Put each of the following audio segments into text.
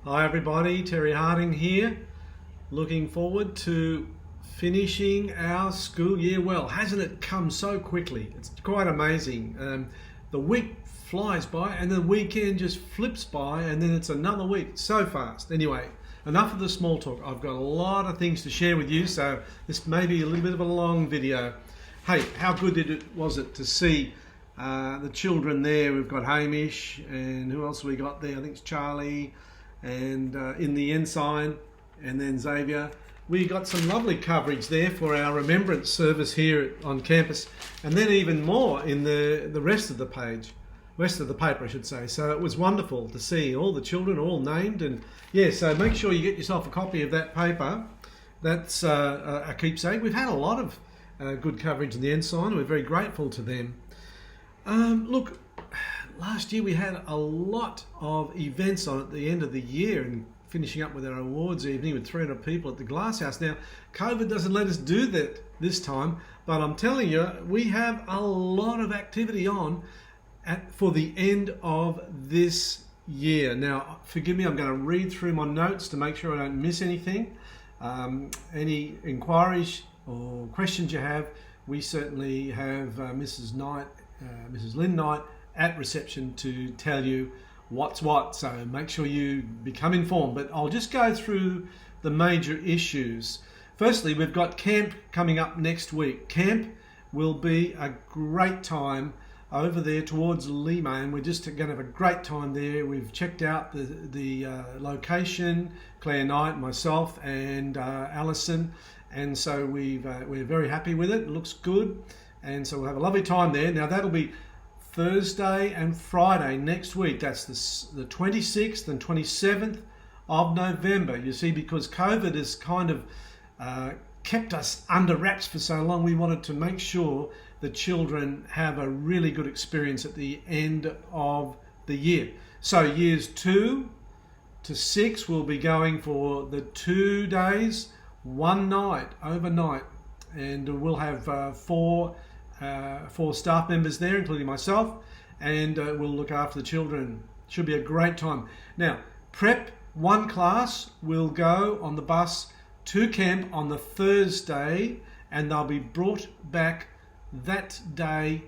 Hi everybody, Terry Harding here. Looking forward to finishing our school year well. Hasn't it come so quickly? It's quite amazing. The week flies by and the weekend just flips by and then it's another week. So fast. Anyway, enough of the small talk. I've got a lot of things to share with you, so this may be a little bit of a long video. Hey, how good was it to see the children there? We've got Hamish and who else we got there? I think it's Charlie and in the ensign, and then Xavier. We got some lovely coverage there for our remembrance service here on campus, and then even more in the rest of the page, rest of the paper I should say. So it was wonderful to see all the children all named, and yeah, so make sure you get yourself a copy of that paper. That's a keepsake. We've had a lot of good coverage in the ensign. We're very grateful to them. Look, last year we had a lot of events on at the end of the year and finishing up with our awards evening with 300 people at the Glass House. Now, COVID doesn't let us do that this time, but I'm telling you, we have a lot of activity on for the end of this year. Now, forgive me, I'm going to read through my notes to make sure I don't miss anything. Any inquiries or questions you have, we certainly have Mrs. Lynn Knight at reception to tell you what's what, so make sure you become informed. But I'll just go through the major issues. Firstly, we've got camp coming up next week. Camp will be a great time over there towards Looming. We're just going to have a great time there. We've checked out the location, Claire Knight, myself and Alison, and so we're very happy with it. It looks good, and so we'll have a lovely time there. Now that'll be Thursday and Friday next week. That's the 26th and 27th of November. You see, because COVID has kind of kept us under wraps for so long, we wanted to make sure the children have a really good experience at the end of the year. So years 2 to 6 will be going for the 2 days, 1 night, overnight, and we'll have four staff members there, including myself, and we'll look after the children. Should be a great time. Now, Prep 1 class will go on the bus to camp on the Thursday, and they'll be brought back that day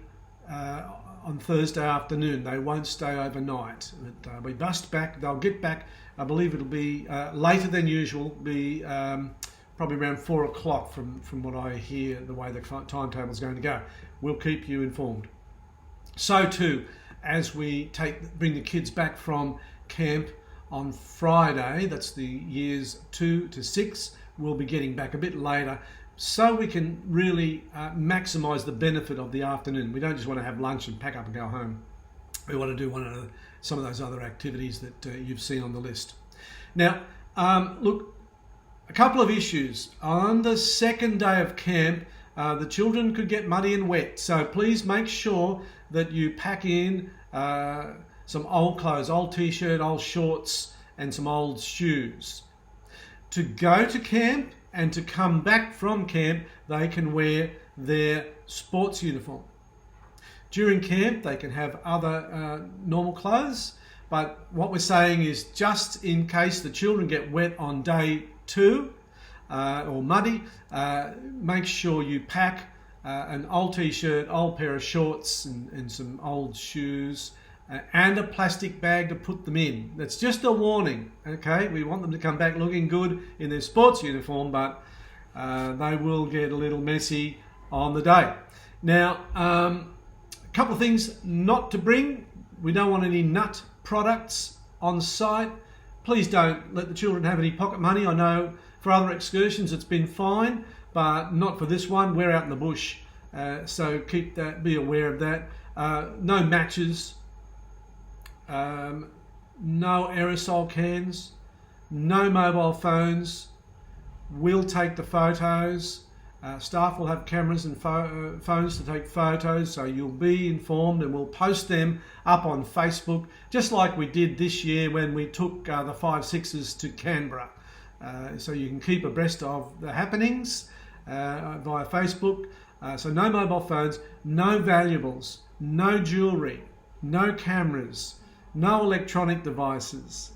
on Thursday afternoon. They won't stay overnight. They'll be bussed back. They'll get back. I believe it'll be later than usual. Be probably around 4 o'clock from what I hear, the way the timetable is going to go. We'll keep you informed. So too, as we bring the kids back from camp on Friday, that's the years 2 to 6, we'll be getting back a bit later so we can really maximise the benefit of the afternoon. We don't just want to have lunch and pack up and go home. We want to do some of those other activities that you've seen on the list. Now, look, a couple of issues. On the second day of camp, the children could get muddy and wet, so please make sure that you pack in some old clothes, old t-shirt, old shorts, and some old shoes. To go to camp and to come back from camp, they can wear their sports uniform. During camp, they can have other normal clothes, but what we're saying is just in case the children get wet on day 2 or muddy, make sure you pack an old t-shirt, old pair of shorts and some old shoes and a plastic bag to put them in. That's just a warning, okay? We want them to come back looking good in their sports uniform, but they will get a little messy on the day. Now, a couple of things not to bring. We don't want any nut products on site. Please don't let the children have any pocket money. I know for other excursions it's been fine, but not for this one. We're out in the bush, so be aware of that. No matches, no aerosol cans, no mobile phones. We'll take the photos. Staff will have cameras and phones to take photos, so you'll be informed, and we'll post them up on Facebook, just like we did this year when we took the 5-6s to Canberra. So you can keep abreast of the happenings via Facebook. So no mobile phones, no valuables, no jewellery, no cameras, no electronic devices.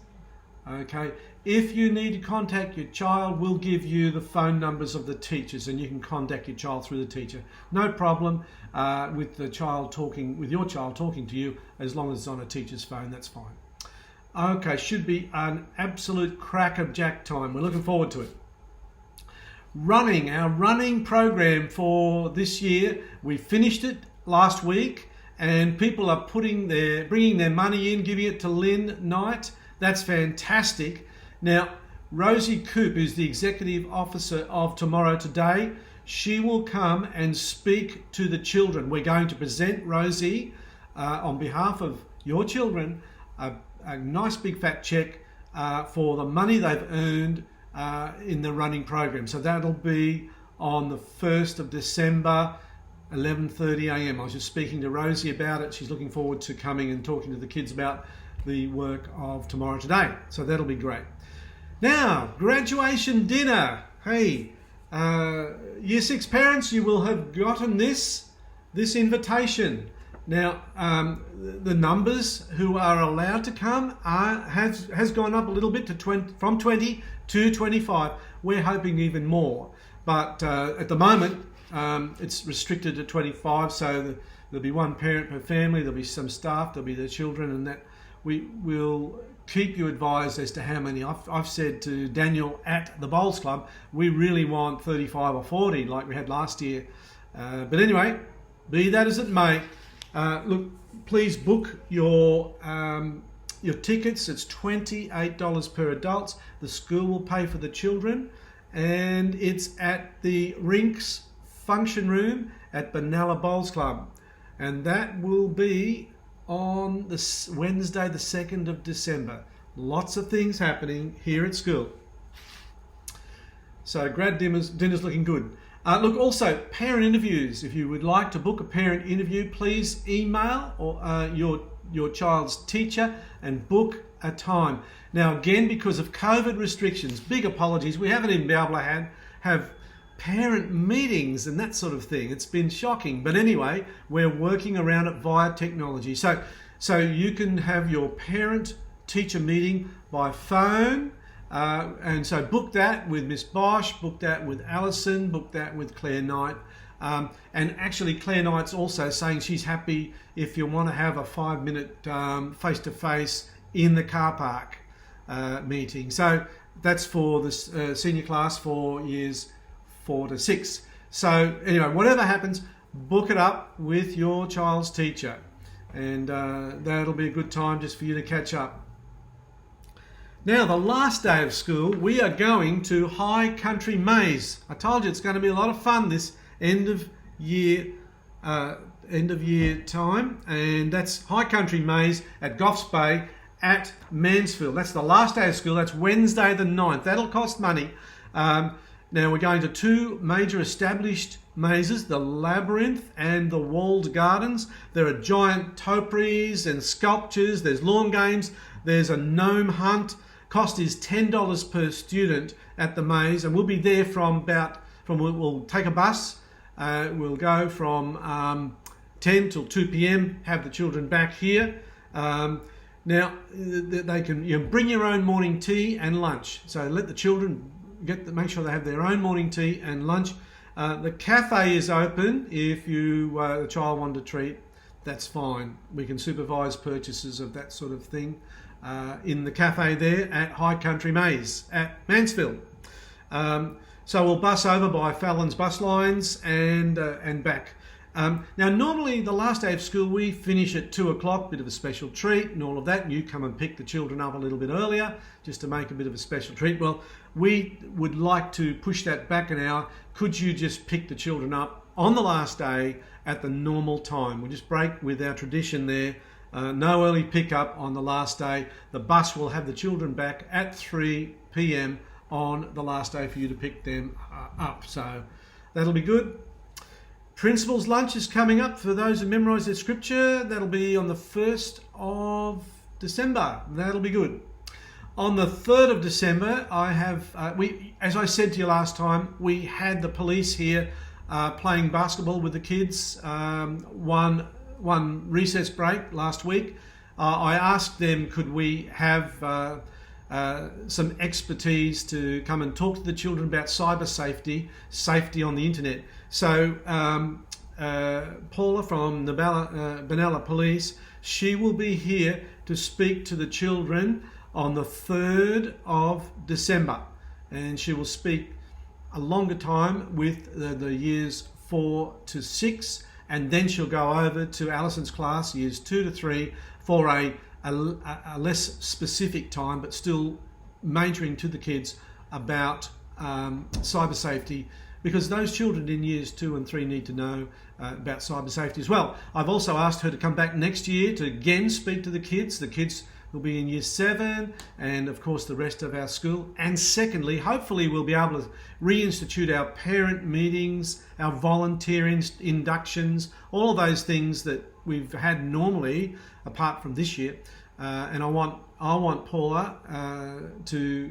Okay, if you need to contact your child, we'll give you the phone numbers of the teachers, and you can contact your child through the teacher. No problem with your child talking to you, as long as it's on a teacher's phone. That's fine. Okay, should be an absolute crack of jack time. We're looking forward to it. Our running program for this year, we finished it last week, and people are bringing their money in, giving it to Lynn Knight. That's fantastic. Now, Rosie Coop is the executive officer of Tomorrow Today. She will come and speak to the children. We're going to present Rosie on behalf of your children a nice big fat check for the money they've earned in the running program. So that'll be on the 1st of December, 11:30 a.m. I was just speaking to Rosie about it. She's looking forward to coming and talking to the kids about the work of Tomorrow Today. So that'll be great. Now, graduation dinner. Hey, Year 6 parents, you will have gotten this invitation. Now, the numbers who are allowed to come has gone up a little bit from 20 to 25. We're hoping even more, but at the moment it's restricted to 25. So there'll be one parent per family. There'll be some staff. There'll be the children, and that we will keep you advised as to how many. I've said to Daniel at the Bowls Club, we really want 35 or 40 like we had last year. But anyway, be that as it may. Look, please book your tickets. It's $28 per adult. The school will pay for the children, and it's at the Rinks Function Room at Benalla Bowls Club, and that will be on this Wednesday, the 2nd of December. Lots of things happening here at school. So grad dinner's looking good. Look, also parent interviews. If you would like to book a parent interview, please email your child's teacher and book a time. Now again, because of COVID restrictions, big apologies, we haven't even been able to have parent meetings and that sort of thing. It's been shocking, but anyway, we're working around it via technology. So you can have your parent teacher meeting by phone. And so book that with Miss Bosch, book that with Alison, book that with Claire Knight. And actually Claire Knight's also saying she's happy if you want to have a 5-minute face-to-face in the car park meeting. So that's for the senior class for years 4 to 6. So anyway, whatever happens, book it up with your child's teacher. And that'll be a good time just for you to catch up. Now, the last day of school, we are going to High Country Maze. I told you it's going to be a lot of fun this end of year time, and that's High Country Maze at Goffs Bay at Mansfield. That's the last day of school. That's Wednesday the 9th. That'll cost money. Now we're going to 2 major established mazes, the Labyrinth and the Walled Gardens. There are giant topiaries and sculptures. There's lawn games. There's a gnome hunt. Cost is $10 per student at the maze, and we'll be there we'll take a bus. We'll go from 10 till 2 p.m. Have the children back here. Now they can bring your own morning tea and lunch. So let the children make sure they have their own morning tea and lunch. The cafe is open. If the child wanted a treat, that's fine. We can supervise purchases of that sort of thing in the cafe there at High Country Maze at Mansfield. So we'll bus over by Fallon's bus lines and back. Now normally the last day of school we finish at 2 o'clock, bit of a special treat and all of that. You come and pick the children up a little bit earlier just to make a bit of a special treat. Well, we would like to push that back an hour. Could you just pick the children up on the last day at the normal time? We'll just break with our tradition there. No early pickup on the last day. The bus will have the children back at 3 p.m. on the last day for you to pick them up. So that'll be good. Principal's lunch is coming up for those who memorise their scripture. That'll be on the 1st of December. That'll be good. On the 3rd of December, I have, as I said to you last time, we had the police here playing basketball with the kids. One recess break last week. I asked them, could we have some expertise to come and talk to the children about cyber safety on the internet. So Paula from the Benalla Police, she will be here to speak to the children on the 3rd of December, and she will speak a longer time with the years 4 to 6, and then she'll go over to Alison's class, years 2 to 3, for a less specific time, but still majoring to the kids about cyber safety, because those children in years 2 and 3 need to know about cyber safety as well. I've also asked her to come back next year to again speak to the kids. The kids will be in year 7 and of course the rest of our school. And secondly, hopefully we'll be able to reinstitute our parent meetings, our volunteer inductions, all of those things that we've had normally apart from this year. And I want Paula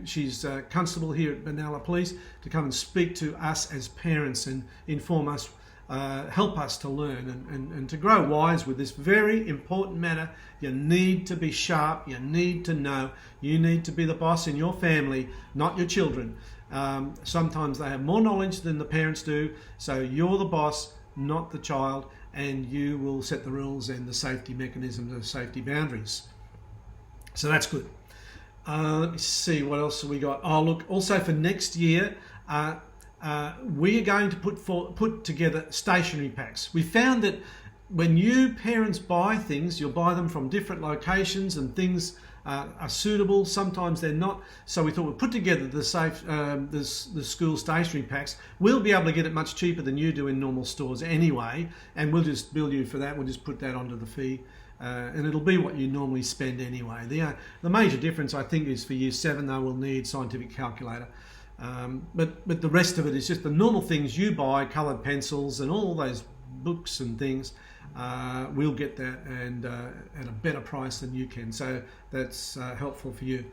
she's a constable here at Benalla Police, to come and speak to us as parents and inform us, help us to learn and to grow wise with this very important matter. You need to be sharp, you need to know, you need to be the boss in your family, not your children. Sometimes they have more knowledge than the parents do, so you're the boss, not the child, and you will set the rules and the safety mechanisms, the safety boundaries. So that's good. Let me see, what else have we got? Oh, look, also for next year, we are going to put together stationery packs. We found that when you parents buy things, you'll buy them from different locations, and things are suitable. Sometimes they're not. So we thought we'd put together the school stationery packs. We'll be able to get it much cheaper than you do in normal stores anyway, and we'll just bill you for that. We'll just put that onto the fee. And it'll be what you normally spend anyway. The major difference, I think, is for year 7, they will need scientific calculator. But the rest of it is just the normal things you buy, coloured pencils and all those books and things. We'll get that, and at a better price than you can. So that's helpful for you.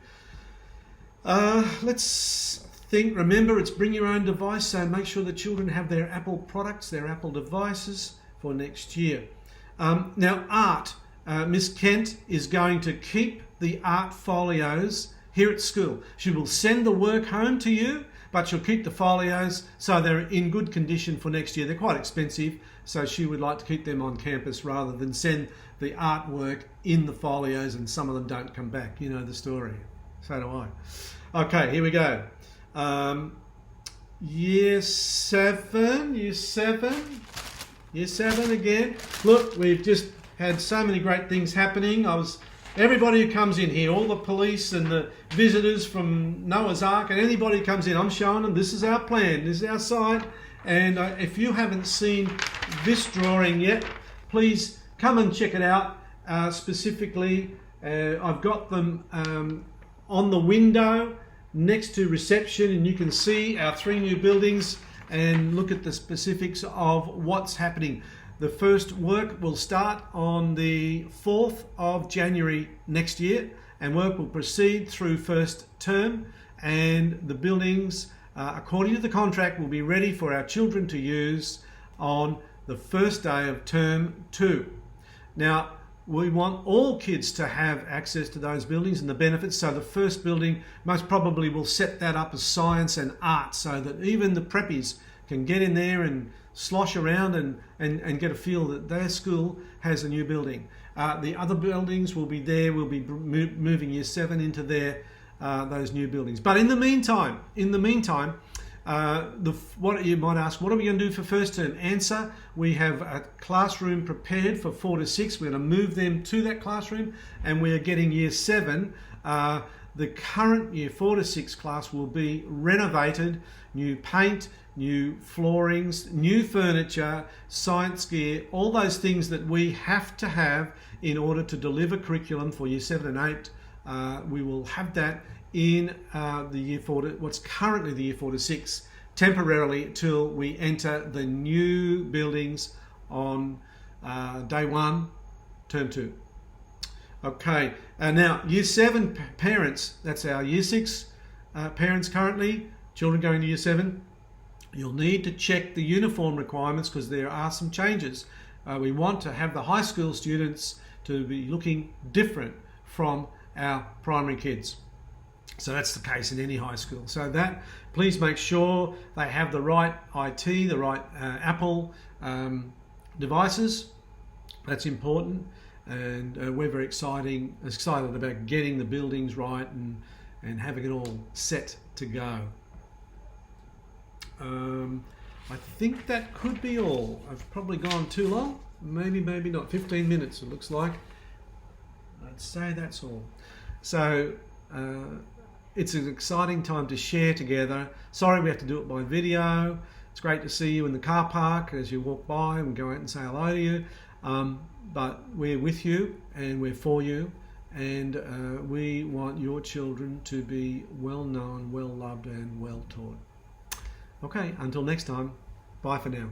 Let's think. Remember, it's bring your own device, so make sure the children have their Apple products, their Apple devices for next year. Now, art. Miss Kent is going to keep the art folios here at school. She will send the work home to you, but she'll keep the folios so they're in good condition for next year. They're quite expensive, so she would like to keep them on campus rather than send the artwork in the folios and some of them don't come back. You know the story. So do I. Okay, here we go. Year 7 again. Look, we've just had so many great things happening. Everybody who comes in here, all the police and the visitors from Noah's Ark, and anybody who comes in, I'm showing them this is our plan, this is our site. And if you haven't seen this drawing yet, please come and check it out. Specifically, I've got them on the window next to reception, and you can see our 3 new buildings and look at the specifics of what's happening. The first work will start on the 4th of January next year, and work will proceed through first term, and the buildings, according to the contract, will be ready for our children to use on the first day of term 2. Now, we want all kids to have access to those buildings and the benefits, so the first building most probably will set that up as science and art, so that even the preppies can get in there and slosh around and get a feel that their school has a new building. The other buildings will be there. We'll be moving year 7 into those new buildings. But in the meantime, what you might ask, what are we going to do for first term? Answer, we have a classroom prepared for 4 to 6. We're going to move them to that classroom, and we are getting year 7. The current year 4 to 6 class will be renovated, new paint, new floorings, new furniture, science gear, all those things that we have to have in order to deliver curriculum for year 7 and 8. We will have that in the year 4 to, what's currently the year 4 to 6, temporarily till we enter the new buildings on day 1, term 2. Okay, now year 7 parents, that's our year 6 parents currently, children going to year 7. You'll need to check the uniform requirements because there are some changes. We want to have the high school students to be looking different from our primary kids. So that's the case in any high school. So that, please make sure they have the right IT, the right Apple devices. That's important, and we're very excited about getting the buildings right and having it all set to go. I think that could be all. I've probably gone too long. Maybe not. 15 minutes it looks like. I'd say that's all. So it's an exciting time to share together. Sorry we have to do it by video. It's great to see you in the car park as you walk by and go out and say hello to you. But we're with you and we're for you, and we want your children to be well known, well loved and well taught. Okay, until next time, bye for now.